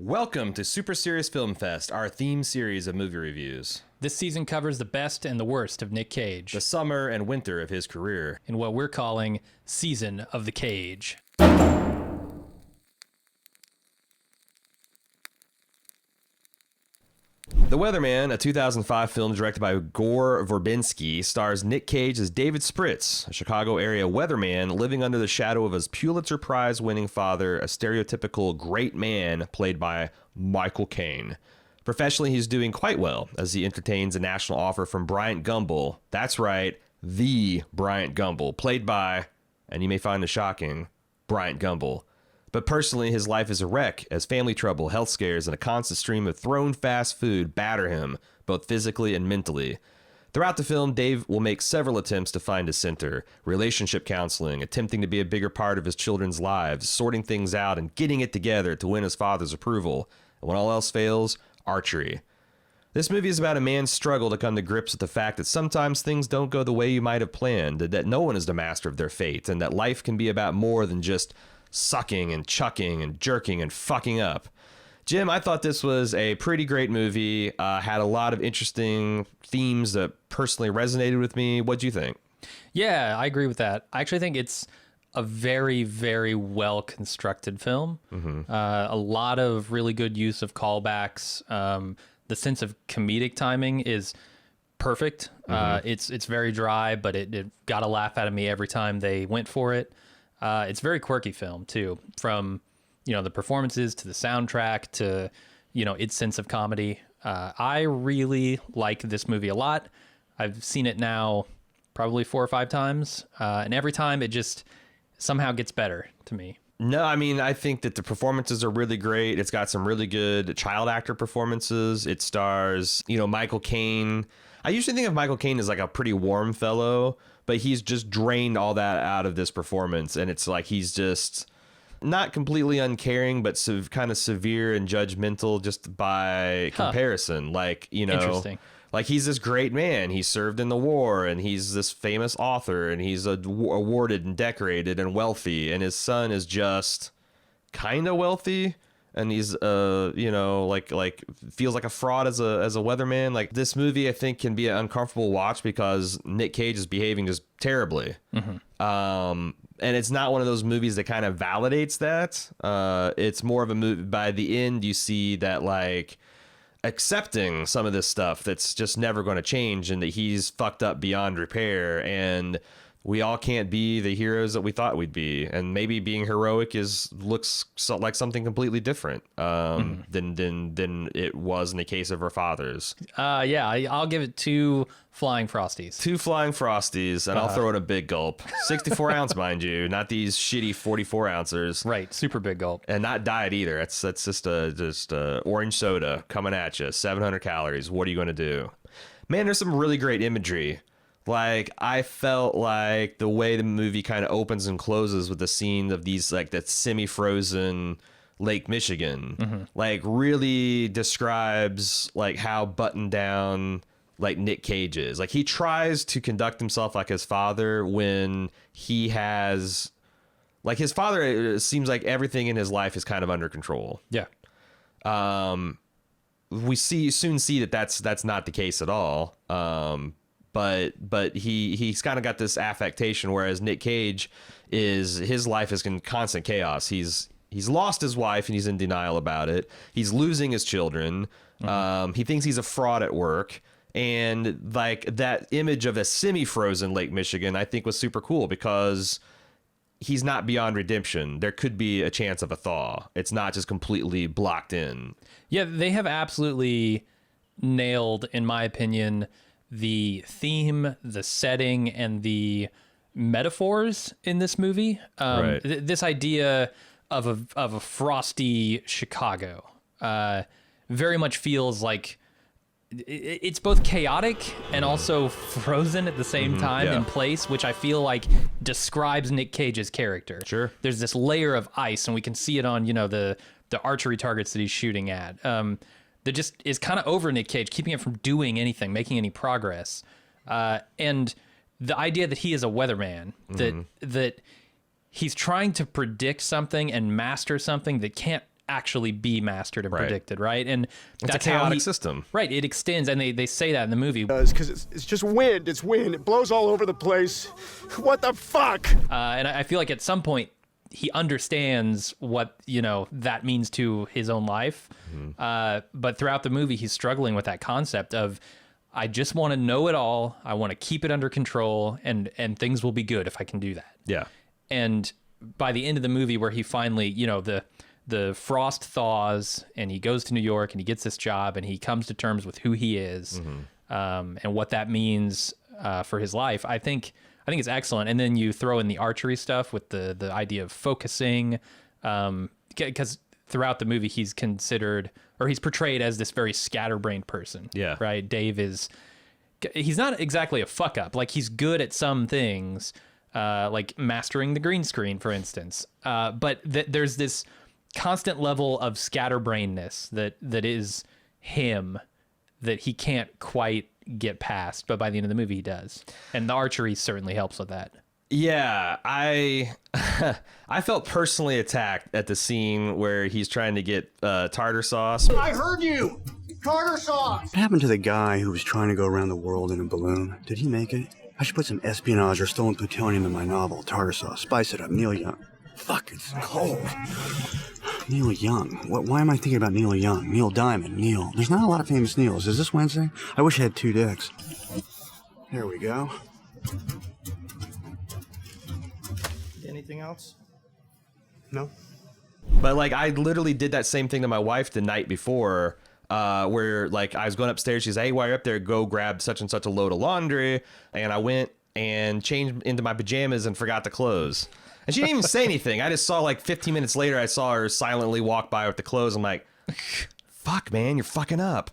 Welcome to Super Serious Film Fest, our theme series of movie reviews. This season covers the best and the worst of Nick Cage, The summer and winter of his career. in what we're calling Season of the Cage. The Weatherman, a 2005 film directed by Gore Verbinski, stars Nick Cage as David Spritz, a Chicago area weatherman living under the shadow of his Pulitzer Prize-winning father, a stereotypical great man played by Michael Caine. Professionally, he's doing quite well as he entertains a national offer from Bryant Gumbel. That's right, the Bryant Gumbel, played by, and you may find this shocking, Bryant Gumbel. But personally, his life is a wreck as family trouble, health scares, and a constant stream of thrown fast food batter him, both physically and mentally. Throughout the film, Dave will make several attempts to find his center, relationship counseling, attempting to be a bigger part of his children's lives, sorting things out, and getting it together to win his father's approval. And when all else fails, archery. This movie is about a man's struggle to come to grips with the fact that sometimes things don't go the way you might have planned, that no one is the master of their fate, and that life can be about more than just sucking and chucking and jerking and fucking up. Jim, I thought this was a pretty great movie. Had a lot of interesting themes that personally resonated with me. What'd you think? Yeah, I agree with that. I actually think it's a very, very well constructed film. A lot of really good use of callbacks. The sense of comedic timing is perfect. It's very dry, but it got a laugh out of me every time they went for it. It's a very quirky film too, from, the performances to the soundtrack to, its sense of comedy. I really like this movie a lot. I've seen it now probably 4 or 5 times. And every time it just somehow gets better to me. No, I mean, I think that the performances are really great. It's got some really good child actor performances. It stars, Michael Caine. I usually think of Michael Caine as like a pretty warm fellow, but he's just drained all that out of this performance. And it's like he's just not completely uncaring, but kind of severe and judgmental just by comparison. Like, Interesting. Like he's this great man. He served in the war and he's this famous author and he's awarded and decorated and wealthy. And his son is just kind of wealthy. And he's, like feels like a fraud as a weatherman. Like this movie, I think, can be an uncomfortable watch because Nick Cage is behaving just terribly. And it's not one of those movies that kind of validates that. It's more of a movie. By the end, you see that like accepting some of this stuff that's just never going to change, and that he's fucked up beyond repair, and we all can't be the heroes that we thought we'd be, and maybe being heroic looks like something completely different than it was in the case of our fathers. I'll give it 2 flying frosties. 2 flying frosties, and I'll throw in a big gulp. 64 ounce, mind you, not these shitty 44 ounces. Right, super big gulp, and not diet either. That's just a orange soda coming at you, 700 calories. What are you going to do? Man, there's some really great imagery. Like, I felt like the way the movie kind of opens and closes with the scene of these, like, that semi-frozen Lake Michigan, like, really describes, like, how buttoned down, like, Nick Cage is. Like, he tries to conduct himself like his father when he has, like, his father, it seems like everything in his life is kind of under control. Yeah. We soon see that that's not the case at all. But he's kind of got this affectation, whereas Nick Cage his life is in constant chaos. He's lost his wife and he's in denial about it. He's losing his children. He thinks he's a fraud at work. And like that image of a semi-frozen Lake Michigan, I think was super cool because he's not beyond redemption. There could be a chance of a thaw. It's not just completely blocked in. Yeah, they have absolutely nailed, in my opinion, the theme, the setting, and the metaphors in this movie. Right. This idea of a frosty Chicago very much feels like it's both chaotic and also frozen at the same time in place, which I feel like describes Nick Cage's character. Sure. There's this layer of ice, and we can see it on, the archery targets that he's shooting at. That just is kind of over Nick Cage, keeping it from doing anything, making any progress. And the idea that he is a weatherman, that he's trying to predict something and master something that can't actually be mastered and Right. predicted, right? And It's that's a chaotic how he, system. right? It extends, and they say that in the movie. Because it's just wind. It's wind. It blows all over the place. What the fuck? And I feel like at some point he understands what that means to his own life. But throughout the movie, he's struggling with that concept of, I just want to know it all. I want to keep it under control, and things will be good if I can do that. Yeah. And by the end of the movie, where he finally, the frost thaws, and he goes to New York, and he gets this job, and he comes to terms with who he is, and what that means for his life. I think it's excellent. And then you throw in the archery stuff with the idea of focusing, because throughout the movie he's portrayed as this very scatterbrained person. Yeah. Right. Dave he's not exactly a fuck up. Like, he's good at some things, like mastering the green screen, for instance. But there's this constant level of scatterbrainness that is him, that he can't quite get past. But by the end of the movie, he does. And the archery certainly helps with that. Yeah, I felt personally attacked at the scene where he's trying to get tartar sauce. I heard you! Tartar sauce! What happened to the guy who was trying to go around the world in a balloon? Did he make it? I should put some espionage or stolen plutonium in my novel, Tartar Sauce. Spice it up. Neil Young. Fuck, it's cold. Neil Young. Why am I thinking about Neil Young? Neil Diamond. Neil. There's not a lot of famous Neils. Is this Wednesday? I wish I had 2 dicks. There we go. Anything else? No? But like, I literally did that same thing to my wife the night before, where like I was going upstairs. She's, hey, while you're up there, go grab such and such a load of laundry. And I went and changed into my pajamas and forgot the clothes. And she didn't even say anything. I just saw, like, 15 minutes later, I saw her silently walk by with the clothes. I'm like, fuck, man, you're fucking up.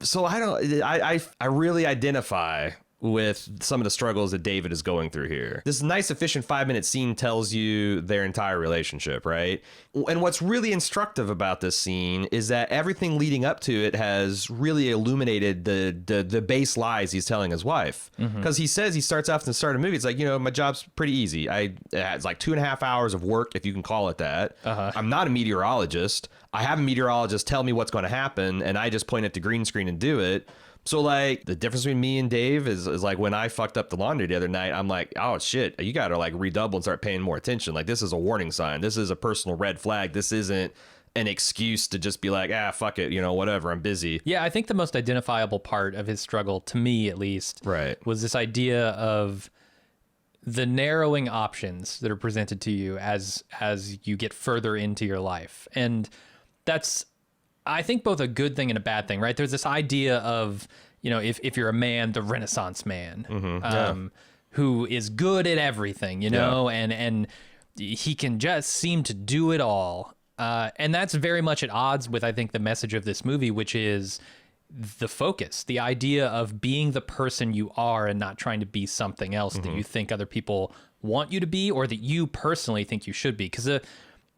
So I really identify with some of the struggles that David is going through here. This nice, efficient 5-minute scene tells you their entire relationship, right? And what's really instructive about this scene is that everything leading up to it has really illuminated the base lies he's telling his wife. Because he says, he starts off in the start of the movie, it's like, my job's pretty easy. It's like 2.5 hours of work, if you can call it that. I'm not a meteorologist. I have a meteorologist tell me what's going to happen, and I just point at the green screen and do it. So, like, the difference between me and Dave is like, when I fucked up the laundry the other night, I'm like, oh, shit, you got to, like, redouble and start paying more attention. Like, this is a warning sign. This is a personal red flag. This isn't an excuse to just be like, fuck it, whatever, I'm busy. Yeah, I think the most identifiable part of his struggle, to me at least, right, was this idea of the narrowing options that are presented to you as you get further into your life. And that's, I think, both a good thing and a bad thing, right? There's this idea of, if you're a man, the Renaissance man, who is good at everything, and he can just seem to do it all. And that's very much at odds with, I think, the message of this movie, which is the focus, the idea of being the person you are and not trying to be something else that you think other people want you to be, or that you personally think you should be. Because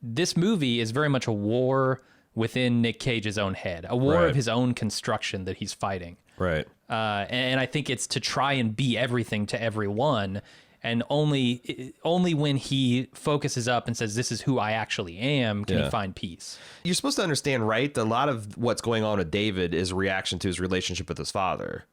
this movie is very much a war within Nick Cage's own head, a war of his own construction that he's fighting. Right. And I think it's to try and be everything to everyone. And only when he focuses up and says, this is who I actually am, can he find peace. You're supposed to understand, right, that a lot of what's going on with David is a reaction to his relationship with his father.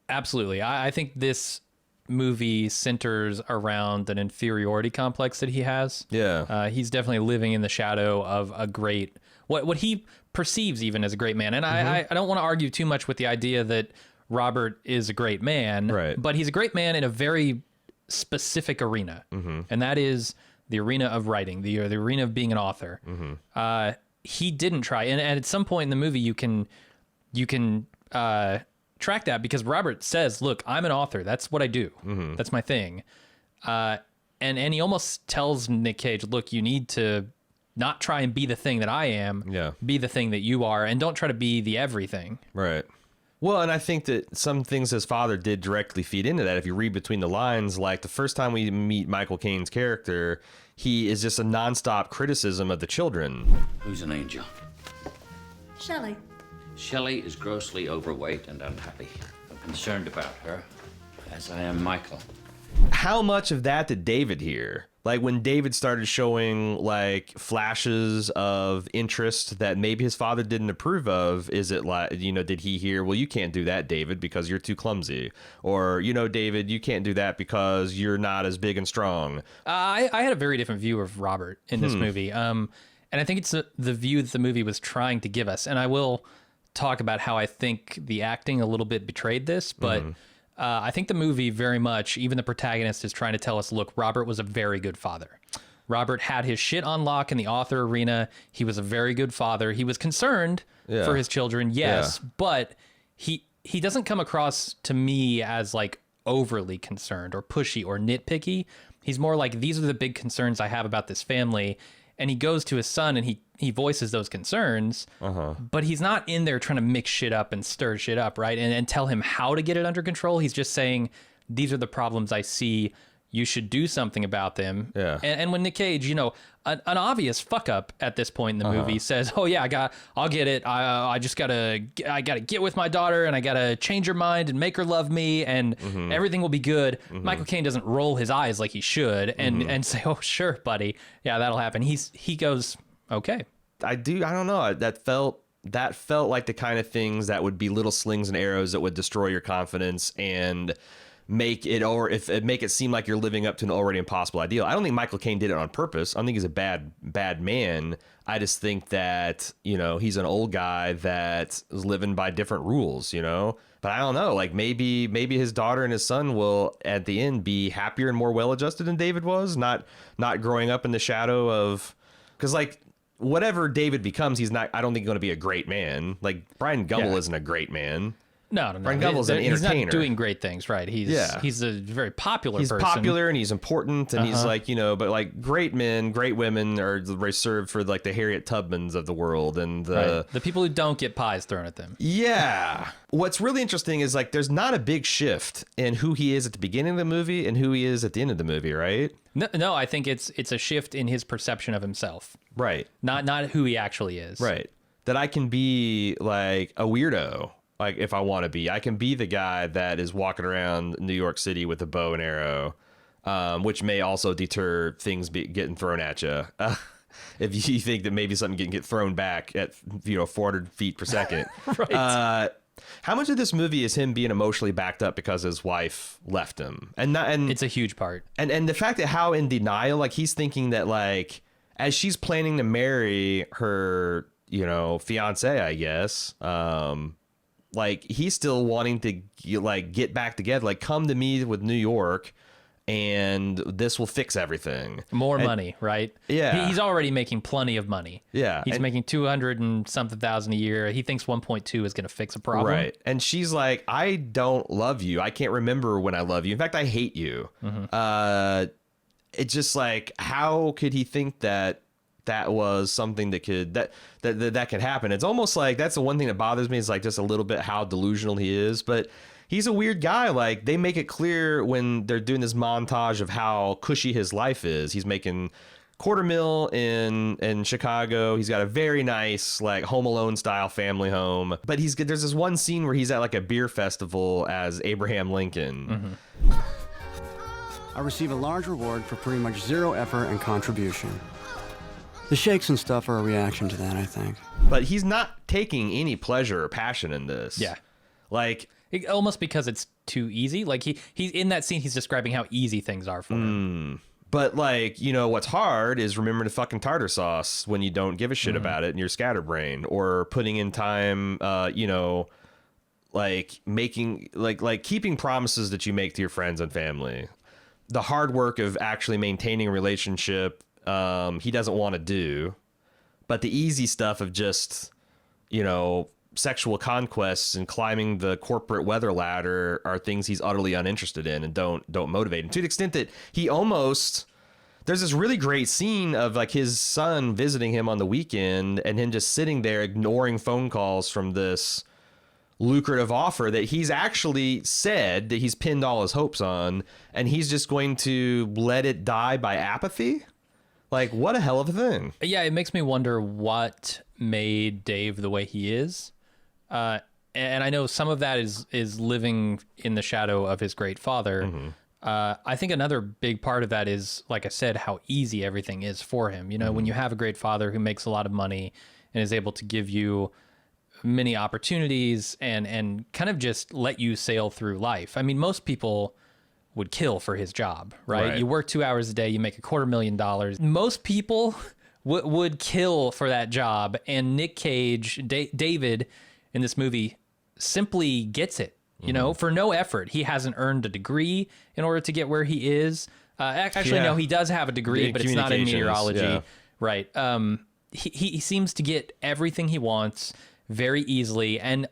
Absolutely. I think this movie centers around an inferiority complex that he has. Yeah. He's definitely living in the shadow of a great, what he perceives even as a great man. And I don't want to argue too much with the idea that Robert is a great man, right, but he's a great man in a very specific arena. And that is the arena of writing, the arena of being an author. He didn't try. And at some point in the movie, you can track that, because Robert says, look, I'm an author. That's what I do. That's my thing. And he almost tells Nick Cage, look, you need to not try and be the thing that I am. Be the thing that you are, and don't try to be the everything. Right. Well, and I think that some things his father did directly feed into that. If you read between the lines, like the first time we meet Michael Caine's character, he is just a nonstop criticism of the children. Who's an angel? Shelley. Shelley is grossly overweight and unhappy. I'm concerned about her, as I am Michael. How much of that did David hear? Like when David started showing like flashes of interest that maybe his father didn't approve of, is it like, did he hear, well, you can't do that, David, because you're too clumsy? Or, David, you can't do that because you're not as big and strong. I had a very different view of Robert in this movie. And I think it's the view that the movie was trying to give us. And I will talk about how I think the acting a little bit betrayed this, but I think the movie very much, even the protagonist is trying to tell us, look, Robert was a very good father. Robert had his shit on lock in the author arena. He was a very good father. He was concerned for his children, yes, but he doesn't come across to me as like overly concerned or pushy or nitpicky. He's more like, these are the big concerns I have about this family. And he goes to his son and he voices those concerns, but he's not in there trying to mix shit up and stir shit up, right? And tell him how to get it under control. He's just saying, these are the problems I see. You should do something about them. Yeah. And when Nick Cage, an obvious fuck up at this point in the movie says, oh yeah, I'll get it. I gotta get with my daughter and I gotta change her mind and make her love me and everything will be good. Michael Caine doesn't roll his eyes like he should and say, oh sure, buddy. Yeah, that'll happen. He goes, okay. I don't know. That felt like the kind of things that would be little slings and arrows that would destroy your confidence and make it seem like you're living up to an already impossible ideal. I don't think Michael Caine did it on purpose. I don't think he's a bad man. I just think that, he's an old guy that is living by different rules, But I don't know, like maybe his daughter and his son will at the end be happier and more well-adjusted than David was, not growing up in the shadow of, because like whatever David becomes, I don't think going to be a great man. Like Brian Gumbel isn't a great man. No. Brian Gumbel's an entertainer. He's not doing great things, right? He's a very popular person. He's popular and he's important and he's like, but like great men, great women are reserved for like the Harriet Tubmans of the world and the people who don't get pies thrown at them. Yeah. What's really interesting is like there's not a big shift in who he is at the beginning of the movie and who he is at the end of the movie, right? No, I think it's a shift in his perception of himself. Right. Not who he actually is. Right. That I can be like a weirdo. Like if I want to be, I can be the guy that is walking around New York City with a bow and arrow, which may also deter things getting thrown at you. If you think that maybe something can get thrown back at 400 feet per second. Right. How much of this movie is him being emotionally backed up because his wife left him? And it's a huge part. And the fact that how in denial, like he's thinking that like as she's planning to marry her, fiance, I guess, like he's still wanting to get back together, like come to me with New York and this will fix everything. More money, right? Yeah. He's already making plenty of money. Yeah. He's making 200 and something thousand a year. He thinks 1.2 is going to fix a problem. Right. And she's like, I don't love you. I can't remember when I love you. In fact, I hate you. It's just like, how could he think that was something that could happen? It's almost like that's the one thing that bothers me is like just a little bit how delusional he is, but he's a weird guy. Like they make it clear when they're doing this montage of how cushy his life is. He's making $250,000 in Chicago. He's got a very nice like Home Alone style family home, but there's this one scene where he's at like a beer festival as Abraham Lincoln. I receive a large reward for pretty much zero effort and contribution. The shakes and stuff are a reaction to that, I think. But he's not taking any pleasure or passion in this. Yeah. Like almost because it's too easy. Like he's in that scene, he's describing how easy things are for him. But like, what's hard is remembering to fucking tartar sauce when you don't give a shit about it and you're scatterbrained, or putting in time, like making like keeping promises that you make to your friends and family. The hard work of actually maintaining a relationship, he doesn't want to do, but the easy stuff of just, sexual conquests and climbing the corporate weather ladder are things he's utterly uninterested in and don't motivate him, to the extent that there's this really great scene of like his son visiting him on the weekend and him just sitting there ignoring phone calls from this lucrative offer that he's actually said that he's pinned all his hopes on, and he's just going to let it die by apathy. Like, what a hell of a thing. Yeah, it makes me wonder what made Dave the way he is. And I know some of that is living in the shadow of his great father. I think another big part of that is, like I said, how easy everything is for him. You know, when you have a great father who makes a lot of money and is able to give you many opportunities and kind of just let you sail through life. I mean, most people would kill for his job, right? You work 2 hours a day, you make $250,000. Most people would kill for that job. And Nick Cage, David in this movie simply gets it. You know, for no effort. He hasn't earned a degree in order to get where he is. Actually, no, he does have a degree, but it's not in meteorology. Yeah. Right. He seems to get everything he wants very easily. And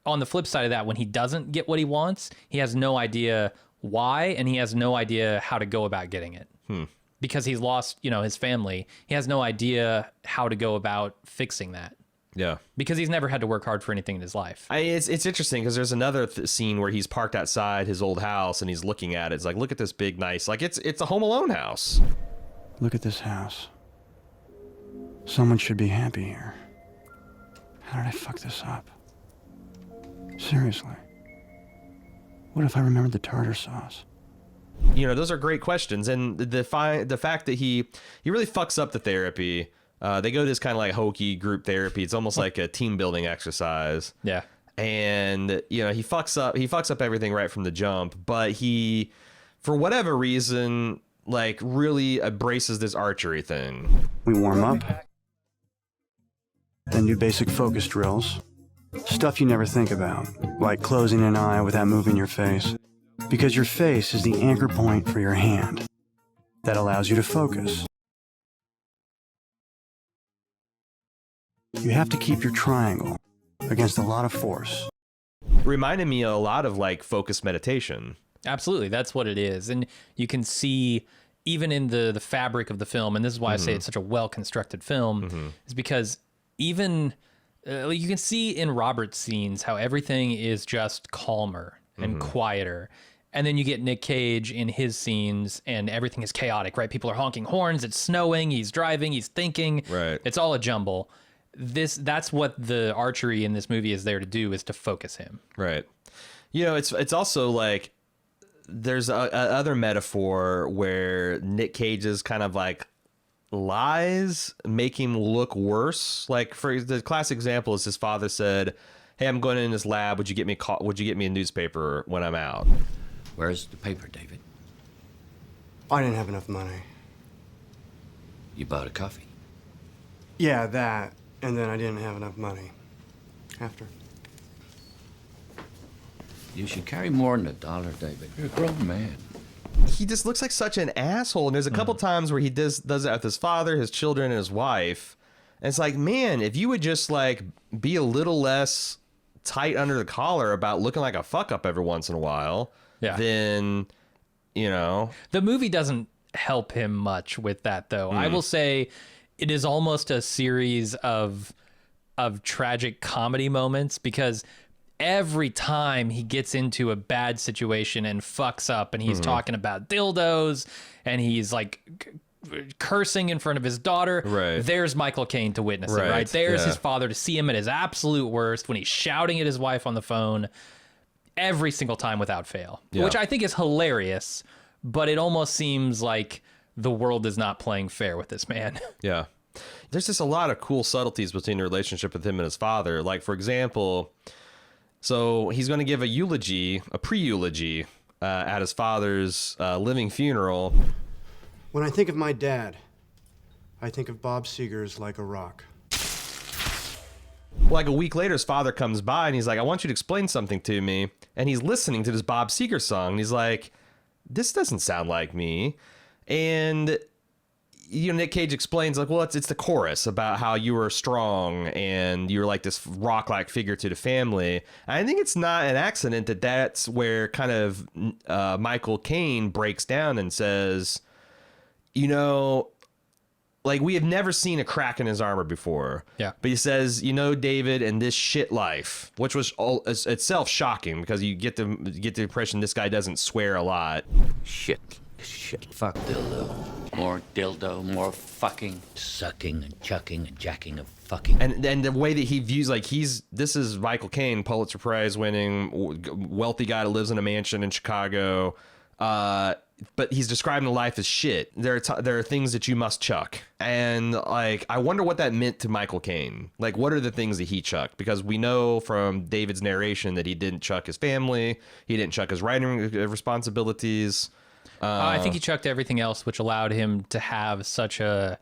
on the flip side of that, when he doesn't get what he wants, he has no idea why, and he has no idea how to go about getting it. Because he's lost, you know, his family. He has no idea how to go about fixing that. Yeah, because he's never had to work hard for anything in his life. It's interesting because there's another scene where he's parked outside his old house and he's looking at it. It's like, look at this big, nice, like it's a Home Alone house. Look at this house. Someone should be happy here. How did I fuck this up? Seriously. What if I remembered the tartar sauce? You know, those are great questions, and the fact that he really fucks up the therapy. They go to this kind of like hokey group therapy. It's almost like a team building exercise. Yeah. And, you know, he fucks up everything right from the jump, but he, for whatever reason, like really embraces this archery thing. We warm up, then do basic focus drills. Stuff you never think about, like closing an eye without moving your face. Because your face is the anchor point for your hand. That allows you to focus. You have to keep your triangle against a lot of force. Reminded me a lot of like focused meditation. Absolutely, that's what it is. And you can see even in the fabric of the film, and this is why I say it's such a well-constructed film, is because even you can see in Robert's scenes how everything is just calmer and quieter. And then you get Nick Cage in his scenes and everything is chaotic, right? People are honking horns, it's snowing, he's driving, he's thinking. Right. It's all a jumble. That's what the archery in this movie is there to do, is to focus him. Right. You know, it's also like there's a other metaphor where Nick Cage's kind of like lies make him look worse. Like, for the classic example is his father said, "Hey, I'm going in this lab. Would you get me a newspaper when I'm out?" Where's the paper, David? I didn't have enough money. You bought a coffee. Yeah, that. And then I didn't have enough money. After. You should carry more than $1, David. You're a grown man. He just looks like such an asshole. And there's a couple times where he does that with his father, his children, and his wife. And it's like, man, if you would just like be a little less tight under the collar about looking like a fuck up every once in a while, then, you know. The movie doesn't help him much with that, though. I will say it is almost a series of tragic comedy moments, because every time he gets into a bad situation and fucks up and he's talking about dildos and he's like cursing in front of his daughter, there's Michael Caine to witness it, right? There's his father to see him at his absolute worst when he's shouting at his wife on the phone every single time without fail, which I think is hilarious, but it almost seems like the world is not playing fair with this man. Yeah. There's just a lot of cool subtleties between the relationship with him and his father. Like, for example, so he's going to give a pre-eulogy at his father's living funeral. When I think of my dad, I think of Bob Seger's Like a Rock. Like a week later, his father comes by and he's like, "I want you to explain something to me." And he's listening to this Bob Seger song. And he's like, "This doesn't sound like me." And, you know, Nick Cage explains, like, well, it's the chorus about how you were strong and you're like this rock-like figure to the family. And I think it's not an accident that that's where kind of Michael Caine breaks down and says, you know, like, we have never seen a crack in his armor before. Yeah. But he says, you know, David, in this shit life, which was itself shocking because you get the impression this guy doesn't swear a lot. Shit. Fuck dildo. More dildo, more fucking, sucking and chucking and jacking of fucking. And the way that he views, like, this is Michael Caine, Pulitzer Prize winning, wealthy guy that lives in a mansion in Chicago. But he's describing life as shit. There are things that you must chuck. And like, I wonder what that meant to Michael Caine. Like, what are the things that he chucked? Because we know from David's narration that he didn't chuck his family. He didn't chuck his writing responsibilities. I think he chucked everything else, which allowed him to have such a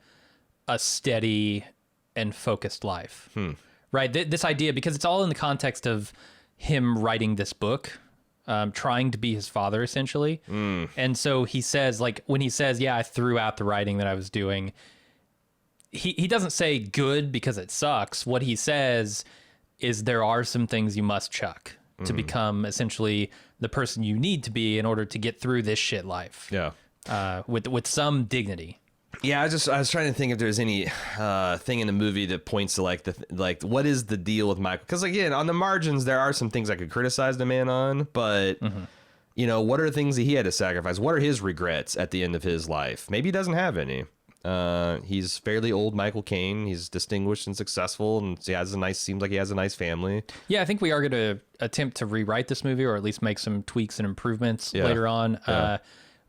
steady and focused life. Right? This idea, because it's all in the context of him writing this book, trying to be his father, essentially. And so he says, like, when he says, yeah, I threw out the writing that I was doing, he doesn't say good because it sucks. What he says is there are some things you must chuck to become essentially the person you need to be in order to get through this shit life. Yeah. With some dignity. Yeah, I was trying to think if there's any thing in the movie that points to like what is the deal with Michael? Because again, on the margins, there are some things I could criticize the man on, but you know, what are the things that he had to sacrifice? What are his regrets at the end of his life? Maybe he doesn't have any. He's fairly old, Michael Caine. He's distinguished and successful, and seems like he has a nice family. Yeah, I think we are going to attempt to rewrite this movie, or at least make some tweaks and improvements later on. Yeah.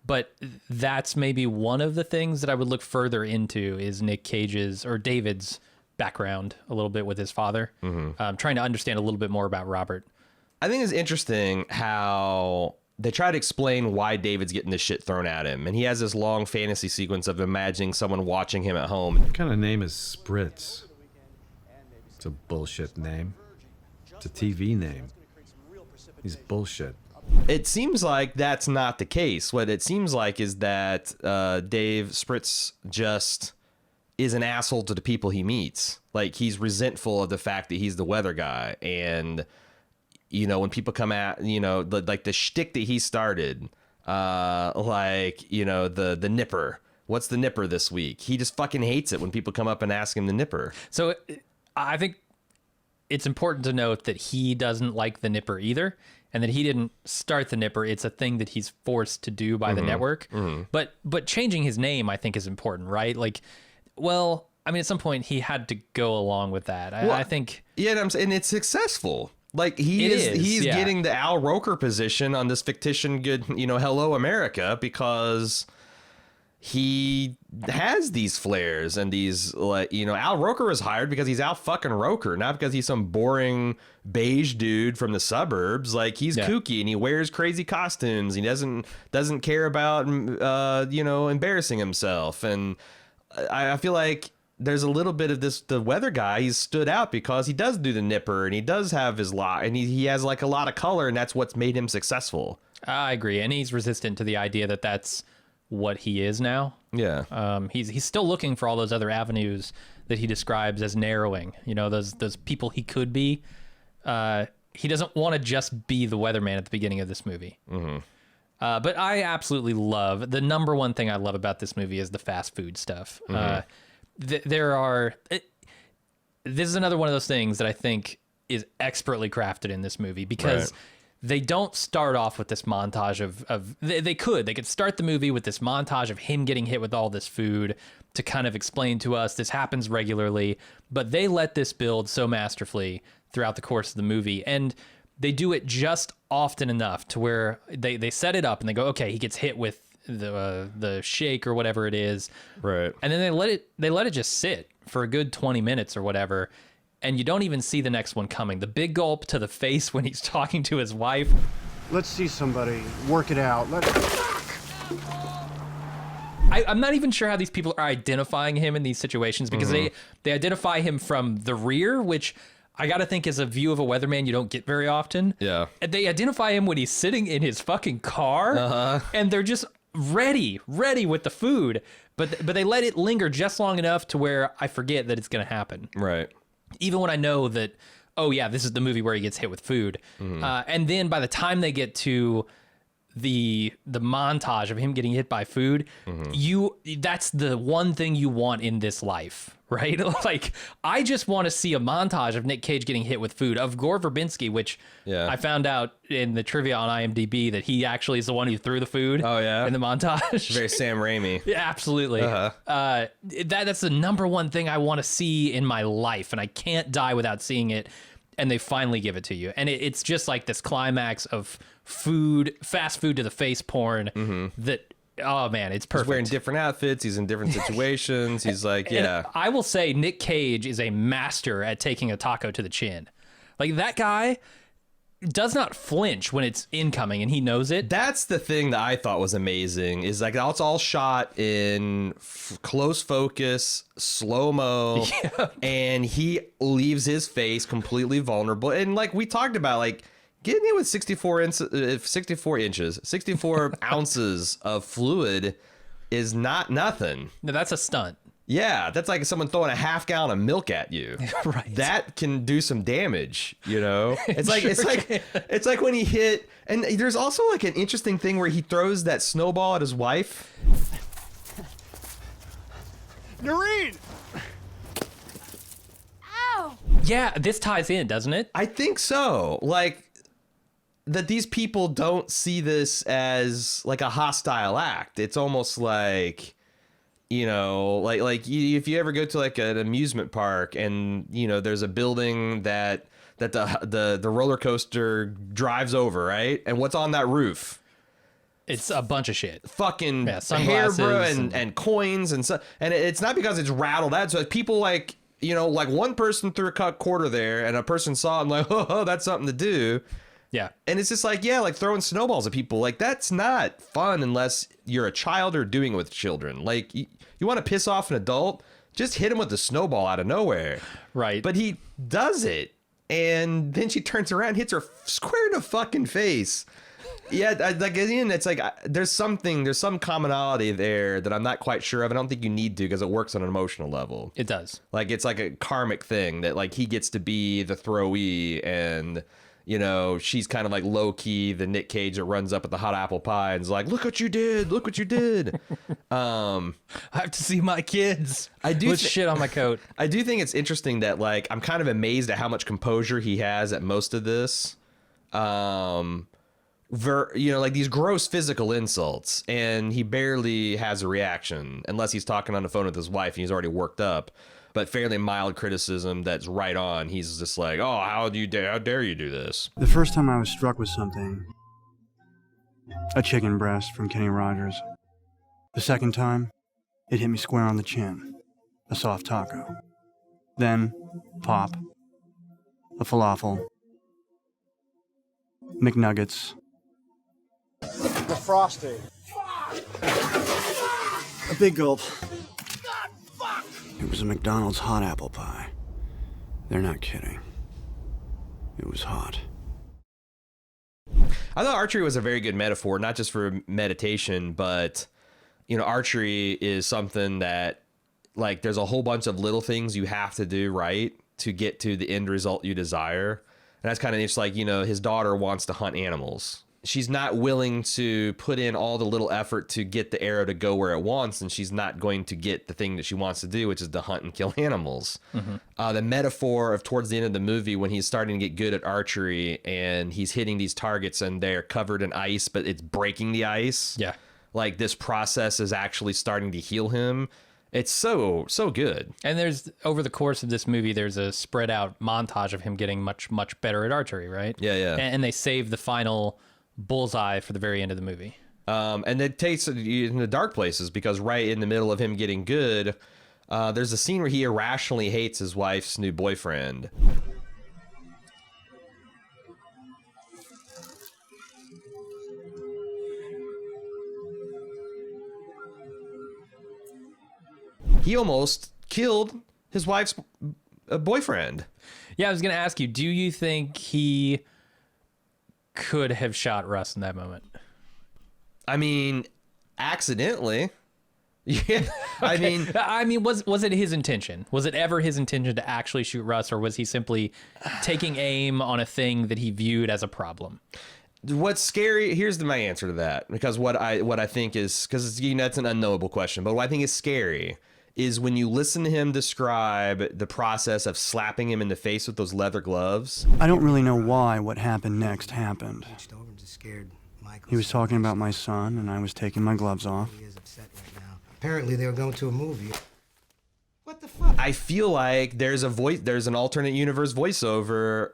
But that's maybe one of the things that I would look further into is Nick Cage's or David's background a little bit with his father. Trying to understand a little bit more about Robert. I think it's interesting how they try to explain why David's getting this shit thrown at him. And he has this long fantasy sequence of imagining someone watching him at home. What kind of name is Spritz? It's a bullshit name. It's a TV name. He's bullshit. It seems like that's not the case. What it seems like is that Dave Spritz just is an asshole to the people he meets. Like, he's resentful of the fact that he's the weather guy. And, you know, when people come at, you know, like the shtick that he started, like, you know, the nipper. What's the nipper this week? He just fucking hates it when people come up and ask him the nipper. So I think it's important to note that he doesn't like the nipper either, and that he didn't start the nipper. It's a thing that he's forced to do by the network. But changing his name, I think, is important, right? Like, well, I mean, at some point he had to go along with that. I think. Yeah, and it's successful. Like, he's getting the Al Roker position on this fictitious good, you know, Hello America, because he has these flares and these, like, you know, Al Roker was hired because he's Al fucking Roker, not because he's some boring beige dude from the suburbs. Like, he's kooky and he wears crazy costumes. He doesn't care about, you know, embarrassing himself. And I feel like there's a little bit of this, the weather guy, he's stood out because he does do the nipper and he does have his lot, and he has like a lot of color, and that's what's made him successful. I agree. And he's resistant to the idea that that's what he is now. Yeah. He's still looking for all those other avenues that he describes as narrowing, you know, those people he could be. He doesn't want to just be the weatherman at the beginning of this movie. But I absolutely love, the number one thing I love about this movie is the fast food stuff. This is another one of those things that I think is expertly crafted in this movie, because they don't start off with this montage of they could start the movie with this montage of him getting hit with all this food to kind of explain to us this happens regularly, but they let this build so masterfully throughout the course of the movie, and they do it just often enough to where they set it up and they go, okay, he gets hit with the shake or whatever it is, right, and then they let it just sit for a good 20 minutes or whatever, and you don't even see the next one coming. The big gulp to the face when he's talking to his wife. Let's see somebody work it out. I'm not even sure how these people are identifying him in these situations, because they identify him from the rear, which I gotta think is a view of a weatherman you don't get very often. Yeah. And they identify him when he's sitting in his fucking car, and they're just ready with the food, but they let it linger just long enough to where I forget that it's gonna happen. Right. Even when I know that, oh yeah, this is the movie where he gets hit with food. And then by the time they get to the montage of him getting hit by food, that's the one thing you want in this life, right? Like, I just want to see a montage of Nick Cage getting hit with food, of Gore Verbinski, which I found out in the trivia on IMDb that he actually is the one who threw the food. Oh yeah, in the montage. Very Sam Raimi. Yeah, absolutely. That's the number one thing I want to see in my life, and I can't die without seeing it. and they finally give it to you. And it's just like this climax of food, fast food to the face porn that, oh man, it's perfect. He's wearing different outfits. He's in different situations. He's like, yeah. And I will say Nick Cage is a master at taking a taco to the chin. Like, that guy does not flinch when it's incoming, and he knows it. That's the thing that I thought was amazing, is like it's all shot in close focus, slow-mo, and he leaves his face completely vulnerable. And like we talked about, like getting it with 64 ounces of fluid is not nothing. No, that's a stunt. Yeah, that's like someone throwing a half gallon of milk at you. Right. That can do some damage, you know? It's like Sure it's like when he hit, and there's also like an interesting thing where he throws that snowball at his wife. Noreen! Ow! Yeah, this ties in, doesn't it? I think so. Like that these people don't see this as like a hostile act. It's almost like, you know, like if you ever go to like an amusement park and, you know, there's a building that the roller coaster drives over, right? And what's on that roof? It's a bunch of shit. Fucking hair, sunglasses bro, and coins and stuff. And it's not because it's rattled out. So like people like, you know, like one person threw a cut quarter there and a person saw it and like, oh, that's something to do. Yeah. And it's just like, yeah, like throwing snowballs at people. Like, that's not fun unless you're a child or doing it with children. Like, you want to piss off an adult, just hit him with the snowball out of nowhere. Right. But he does it. And then she turns around and hits her square in the fucking face. Yeah, like, again, it's like there's some commonality there that I'm not quite sure of. I don't think you need to because it works on an emotional level. It does. Like, it's like a karmic thing that, like, he gets to be the throwee and, you know, she's kind of like low key, the Nick Cage that runs up at the hot apple pie and is like, look what you did. Look what you did. I have to see my kids. I do with shit on my coat. I do think it's interesting that, like, I'm kind of amazed at how much composure he has at most of this. You know, like these gross physical insults, and he barely has a reaction unless he's talking on the phone with his wife and he's already worked up. But fairly mild criticism that's right on. He's just like, oh, how dare you do this? The first time I was struck with something, a chicken breast from Kenny Rogers. The second time, it hit me square on the chin, a soft taco. Then, pop, a falafel, McNuggets, The frosting. a big gulp. It was a McDonald's hot apple pie. They're not kidding. It was hot. I thought archery was a very good metaphor, not just for meditation, but, you know, archery is something that, like, there's a whole bunch of little things you have to do right to get to the end result you desire. And that's kind of just like, you know, his daughter wants to hunt animals. She's not willing to put in all the little effort to get the arrow to go where it wants, and she's not going to get the thing that she wants to do, which is to hunt and kill animals. The metaphor of towards the end of the movie when he's starting to get good at archery and he's hitting these targets and they're covered in ice, but it's breaking the ice. Yeah. Like, this process is actually starting to heal him. It's so good. And there's, over the course of this movie, there's a spread out montage of him getting much, much better at archery, right? Yeah. And they save the final bullseye for the very end of the movie. And it takes you in the dark places because right in the middle of him getting good, there's a scene where he irrationally hates his wife's new boyfriend. He almost killed his wife's boyfriend. Yeah, I was going to ask you, do you think he could have shot Russ in that moment? I mean, accidentally. Yeah. Okay. I mean, was it his intention? Was it ever his intention to actually shoot Russ, or was he simply taking aim on a thing that he viewed as a problem? What's scary, here's my answer to that, because what I think is, because that's an unknowable question, but what I think is scary is when you listen to him describe the process of slapping him in the face with those leather gloves. I don't really know why what happened next happened. He was talking about my son, and I was taking my gloves off. He is upset right now. Apparently, they were going to a movie. What the fuck? I feel like there's an alternate universe voiceover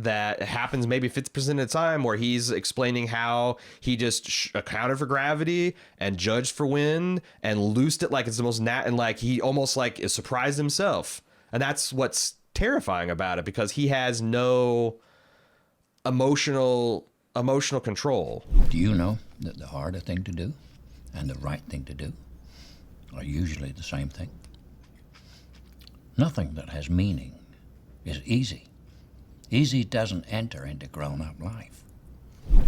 that happens maybe 50% of the time, where he's explaining how he just accounted for gravity and judged for wind and loosed it like it's the most and like he almost like is surprised himself. And that's what's terrifying about it, because he has no emotional control. Do you know that the harder thing to do and the right thing to do are usually the same thing? Nothing that has meaning is easy. Easy doesn't enter into grown-up life.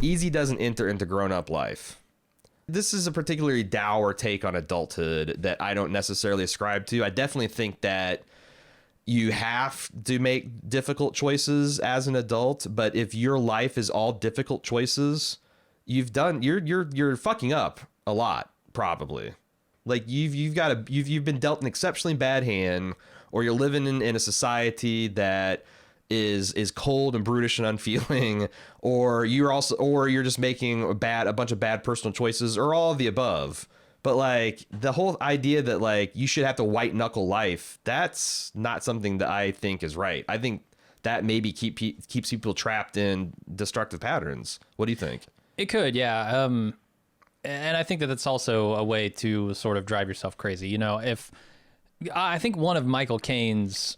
Easy doesn't enter into grown-up life. This is a particularly dour take on adulthood that I don't necessarily ascribe to. I definitely think that you have to make difficult choices as an adult, but if your life is all difficult choices, you're fucking up a lot, probably. Like you've been dealt an exceptionally bad hand, or you're living in a society that is cold and brutish and unfeeling, or you're just making a bunch of bad personal choices, or all of the above. But like the whole idea that like you should have to white knuckle life, that's not something that I think is right. I think that maybe keeps people trapped in destructive patterns. What do you think? It could, yeah. And I think that that's also a way to sort of drive yourself crazy. You know, I think one of Michael Caine's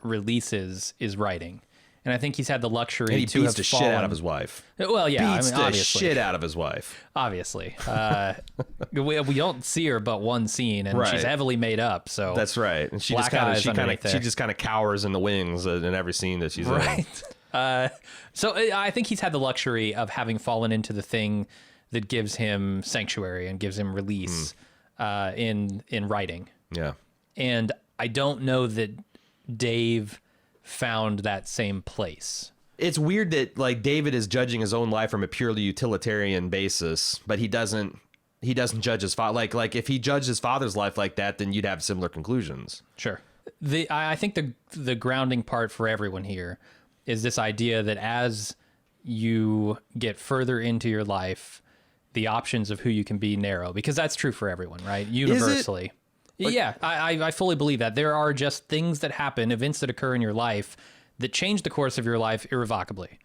releases is writing. And I think he's had the luxury and he to beats have the fallen. shit out of his wife. Well, yeah, beats the obviously. shit out of his wife. Obviously. We don't see her but one scene, and Right. she's heavily made up. So That's right. And she Black just eyes underneath there. kind of cowers in the wings in every scene that she's in. Right. So I think he's had the luxury of having fallen into the thing that gives him sanctuary and gives him release in writing. Yeah. And I don't know that Dave found that same place. It's weird that like David is judging his own life from a purely utilitarian basis, but he doesn't judge his father. Like if he judged his father's life like that, then you'd have similar conclusions. Sure. I think the grounding part for everyone here is this idea that as you get further into your life, the options of who you can be narrow, because that's true for everyone, right? Universally. Yeah, I fully believe that. There are just things that happen, events that occur in your life that change the course of your life irrevocably.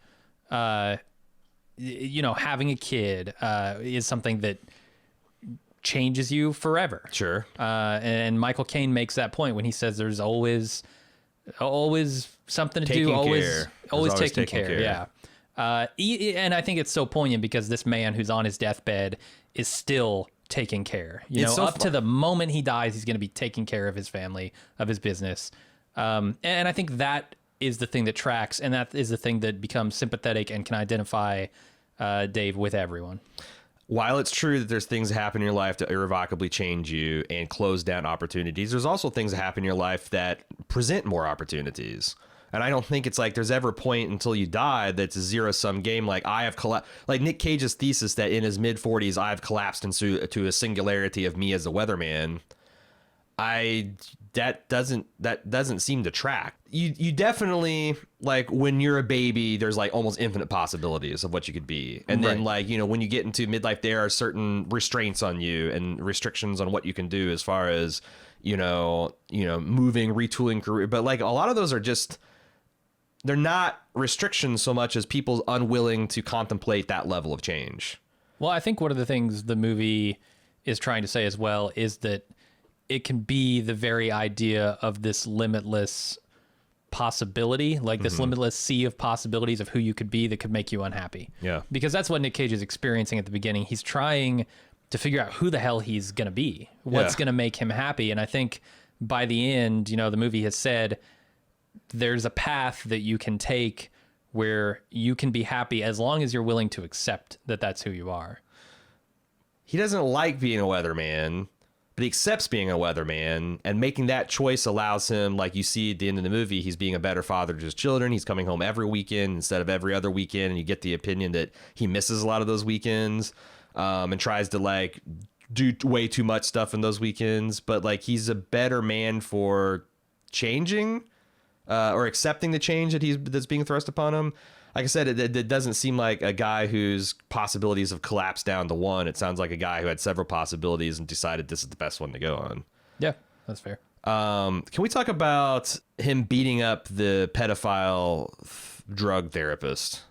You know, having a kid is something that changes you forever. Sure. And Michael Caine makes that point when he says there's always something to Taking do, care. always There's taking care. Yeah. And I think it's so poignant because this man who's on his deathbed is still taking care. You know, up to the moment he dies, he's going to be taking care of his family, of his business. And I think that is the thing that tracks, and that is the thing that becomes sympathetic and can identify Dave with everyone. While it's true that there's things that happen in your life that irrevocably change you and close down opportunities, there's also things that happen in your life that present more opportunities. And I don't think it's like there's ever a point until you die that's a zero-sum game. Like like Nick Cage's thesis that in his mid-40s I've collapsed into a singularity of me as a weatherman. That doesn't seem to track. You definitely, like when you're a baby, there's like almost infinite possibilities of what you could be. And then like, you know, when you get into midlife, there are certain restraints on you and restrictions on what you can do as far as, you know, moving, retooling career. But like a lot of those are just, they're not restrictions so much as people unwilling to contemplate that level of change. Well, I think one of the things the movie is trying to say as well is that it can be the very idea of this limitless possibility, like this limitless sea of possibilities of who you could be that could make you unhappy. Yeah. Because that's what Nick Cage is experiencing at the beginning. He's trying to figure out who the hell he's going to be, what's going to make him happy. And I think by the end, you know, the movie has said there's a path that you can take where you can be happy as long as you're willing to accept that that's who you are. He doesn't like being a weatherman, but he accepts being a weatherman, and making that choice allows him, like you see at the end of the movie, he's being a better father to his children. He's coming home every weekend instead of every other weekend. And you get the opinion that he misses a lot of those weekends, and tries to like do way too much stuff in those weekends. But like, he's a better man for changing, or accepting the change that's being thrust upon him. Like I said, it doesn't seem like a guy whose possibilities have collapsed down to one. It sounds like a guy who had several possibilities and decided this is the best one to go on. Yeah, that's fair. Can we talk about him beating up the pedophile drug therapist.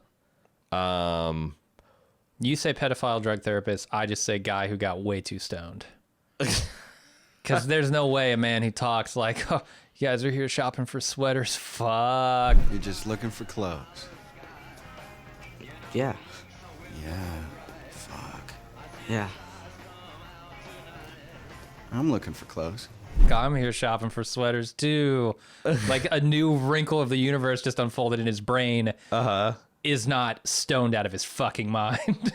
You say pedophile drug therapist. I just say guy who got way too stoned. Because there's no way a man who talks like, oh, you guys are here shopping for sweaters. Fuck. You're just looking for clothes. Yeah. Yeah. Fuck. Yeah. I'm looking for clothes. I'm here shopping for sweaters too. Like a new wrinkle of the universe just unfolded in his brain. Is not stoned out of his fucking mind.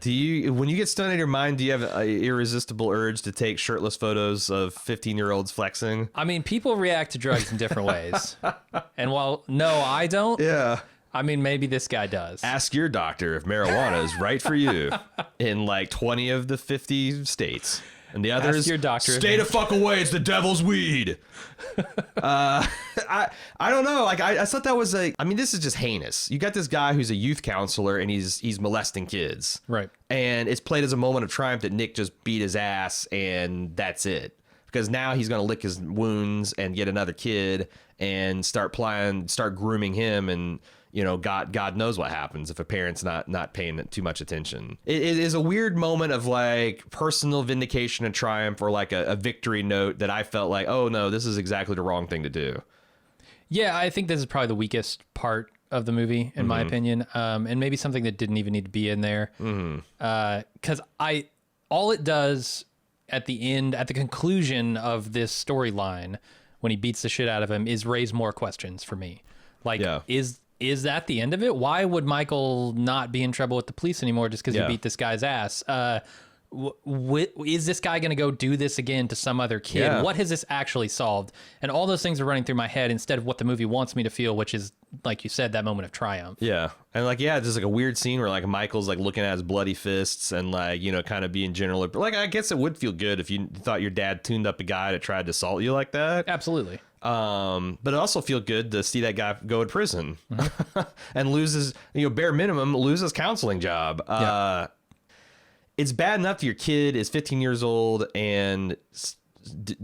Do you, when you get stoned out of your mind, do you have an irresistible urge to take shirtless photos of 15-year-olds flexing? I mean, people react to drugs in different ways. And while, no, I don't. Yeah. I mean, maybe this guy does. Ask your doctor if marijuana is right for you in like 20 of the 50 states. And the others, your doctor. Stay the fuck away. It's the devil's weed. I don't know. Like I thought that was I mean, this is just heinous. You got this guy who's a youth counselor and he's molesting kids. Right. And it's played as a moment of triumph that Nick just beat his ass and that's it. Because now he's going to lick his wounds and get another kid and start grooming him, and you know, God knows what happens if a parent's not paying too much attention. It is a weird moment of like personal vindication and triumph, or like a victory note that I felt like, oh no, this is exactly the wrong thing to do. Yeah, I think this is probably the weakest part of the movie, in my opinion, and maybe something that didn't even need to be in there. Because all it does at the end, at the conclusion of this storyline, when he beats the shit out of him, is raise more questions for me. Like, is that the end of it? Why would Michael not be in trouble with the police anymore just because he beat this guy's ass? Is this guy going to go do this again to some other kid? Yeah. What has this actually solved? And all those things are running through my head instead of what the movie wants me to feel, which is, like you said, that moment of triumph. Yeah. And like, yeah, there's like a weird scene where like Michael's like looking at his bloody fists and like, you know, kind of being general. Like, I guess it would feel good if you thought your dad tuned up a guy that tried to assault you like that. Absolutely. But it also feel good to see that guy go to prison and loses, you know, bare minimum, lose his counseling job. It's bad enough your kid is 15 years old and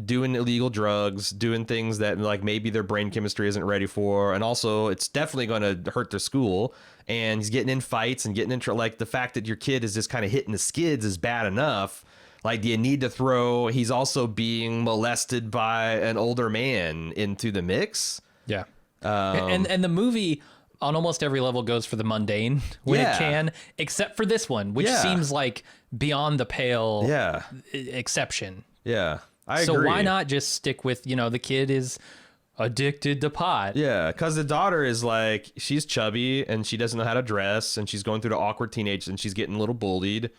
doing illegal drugs, doing things that like maybe their brain chemistry isn't ready for. And also it's definitely going to hurt their school, and he's getting in fights and getting into like the fact that your kid is just kind of hitting the skids is bad enough. Like, do you need to throw, he's also being molested by an older man into the mix? Yeah. And the movie on almost every level goes for the mundane when it can, except for this one, which seems like beyond the pale exception. Yeah, I agree. So why not just stick with, you know, the kid is addicted to pot? Yeah, because the daughter is like, she's chubby and she doesn't know how to dress and she's going through the awkward teenage and she's getting a little bullied,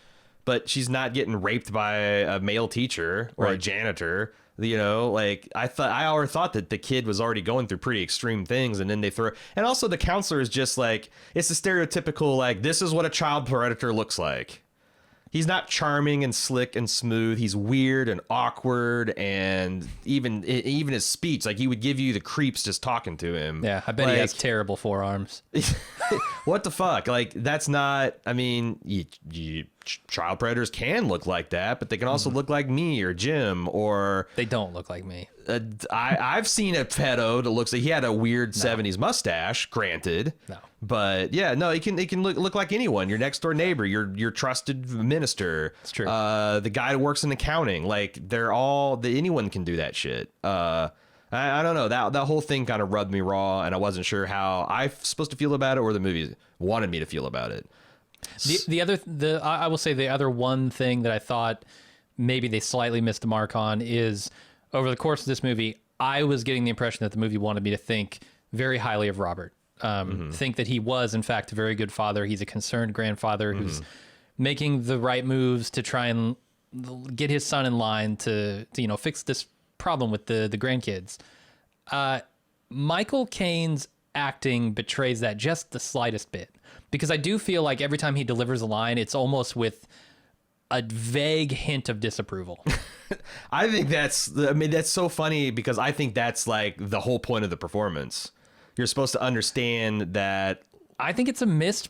but she's not getting raped by a male teacher or a janitor. You know, like I already thought that the kid was already going through pretty extreme things, and then they throw, and also the counselor is just like, it's a stereotypical, like, this is what a child predator looks like. He's not charming and slick and smooth. He's weird and awkward, and even his speech, like he would give you the creeps just talking to him. Yeah, I bet like, he has terrible forearms. What the fuck? Like, that's not, I mean, child predators can look like that, but they can also look like me or Jim, or they don't look like me. I've seen a pedo that looks like he had a weird 70s mustache, granted. No. But yeah, no, he can look like anyone. Your next door neighbor, your trusted minister. It's true. The guy who works in accounting, like anyone can do that shit. I don't know, that whole thing kind of rubbed me raw, and I wasn't sure how I'm supposed to feel about it or the movie wanted me to feel about it. I will say the other one thing that I thought maybe they slightly missed the mark on is, over the course of this movie, I was getting the impression that the movie wanted me to think very highly of Robert. Think that he was, in fact, a very good father. He's a concerned grandfather who's making the right moves to try and get his son in line to you know, fix this problem with the grandkids. Michael Caine's acting betrays that just the slightest bit, because I do feel like every time he delivers a line, it's almost with a vague hint of disapproval. I think that's so funny, because I think that's like the whole point of the performance. You're supposed to understand that. I think it's a missed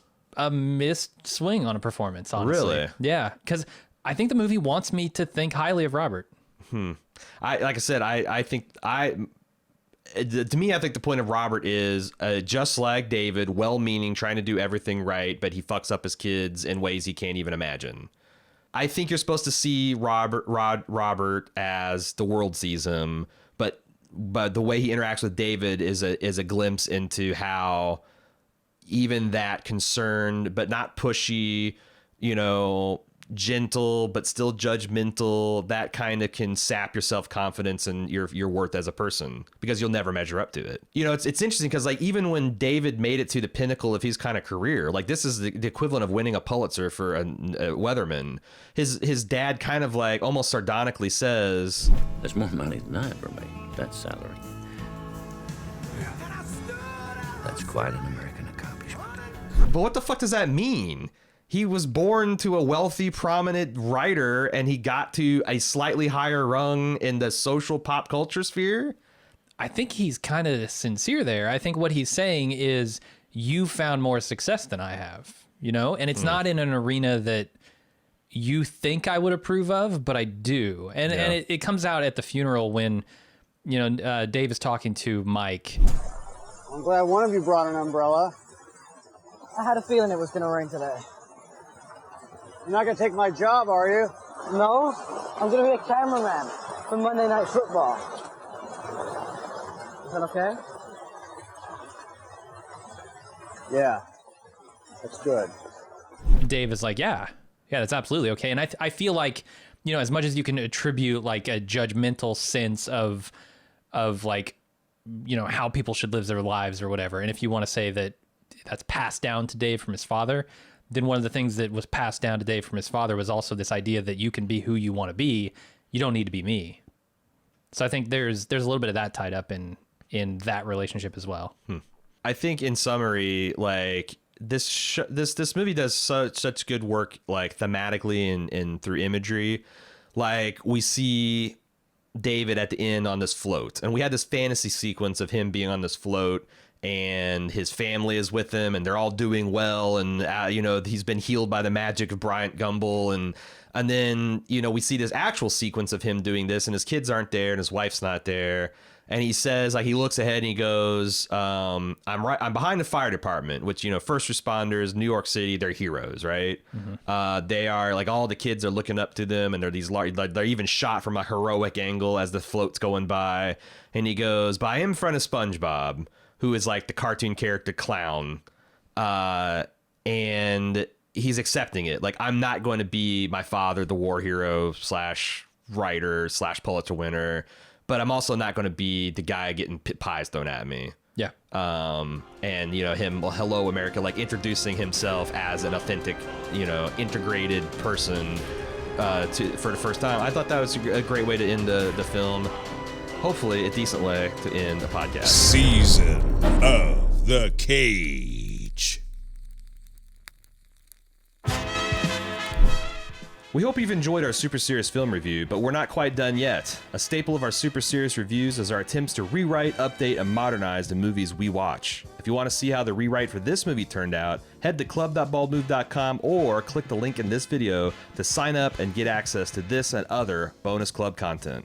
swing on a performance, honestly. Really? Yeah, because I think the movie wants me to think highly of Robert. Like I said, I think to me, I think the point of Robert is just like David, well-meaning, trying to do everything right, but he fucks up his kids in ways he can't even imagine. I think you're supposed to see Robert as the world sees him, but the way he interacts with David is a glimpse into how even that concerned but not pushy, gentle but still judgmental, that kind of can sap your self-confidence and your worth as a person, because you'll never measure up to it. It's interesting because like even when David made it to the pinnacle of his kind of career, like this is the equivalent of winning a Pulitzer for a weatherman, his dad kind of like almost sardonically says, "There's more money than I ever made. That salary. That's quite an American accomplishment." But what the fuck does that mean? He was born to a wealthy, prominent writer, and he got to a slightly higher rung in the social pop culture sphere. I think he's kind of sincere there. I think what he's saying is, you found more success than I have, and it's not in an arena that you think I would approve of, but I do. And it comes out at the funeral when, Dave is talking to Mike. I'm glad one of you brought an umbrella. I had a feeling it was going to rain today. You're not going to take my job, are you? No, I'm going to be a cameraman for Monday Night Football. Is that okay? Yeah, that's good. Dave is like, yeah, that's absolutely okay. And I feel like, as much as you can attribute like a judgmental sense of like, how people should live their lives or whatever, and if you want to say that that's passed down to Dave from his father, then one of the things that was passed down to Dave from his father was also this idea that you can be who you want to be. You don't need to be me. So I think there's a little bit of that tied up in that relationship as well. I think in summary, like this movie does such good work, like thematically and through imagery. Like we see David at the end on this float, and we had this fantasy sequence of him being on this float, and his family is with him, and they're all doing well, and he's been healed by the magic of Bryant Gumbel, and then we see this actual sequence of him doing this, and his kids aren't there, and his wife's not there, and he says, like, he looks ahead and he goes, I'm behind the fire department, which first responders, New York City, they're heroes, right? Mm-hmm. They are like, all the kids are looking up to them, and they're these large, they're even shot from a heroic angle as the float's going by, and he goes, "But I am in front of SpongeBob, who is like the cartoon character clown," and he's accepting it. Like, I'm not going to be my father, the war hero / writer / Pulitzer winner, but I'm also not going to be the guy getting pies thrown at me. Yeah. And him, hello America, like introducing himself as an authentic, integrated person for the first time. I thought that was a great way to end the film. Hopefully a decent way to end the podcast. Season of the Cage. We hope you've enjoyed our Super Serious film review, but we're not quite done yet. A staple of our Super Serious reviews is our attempts to rewrite, update, and modernize the movies we watch. If you want to see how the rewrite for this movie turned out, head to club.baldmove.com or click the link in this video to sign up and get access to this and other bonus club content.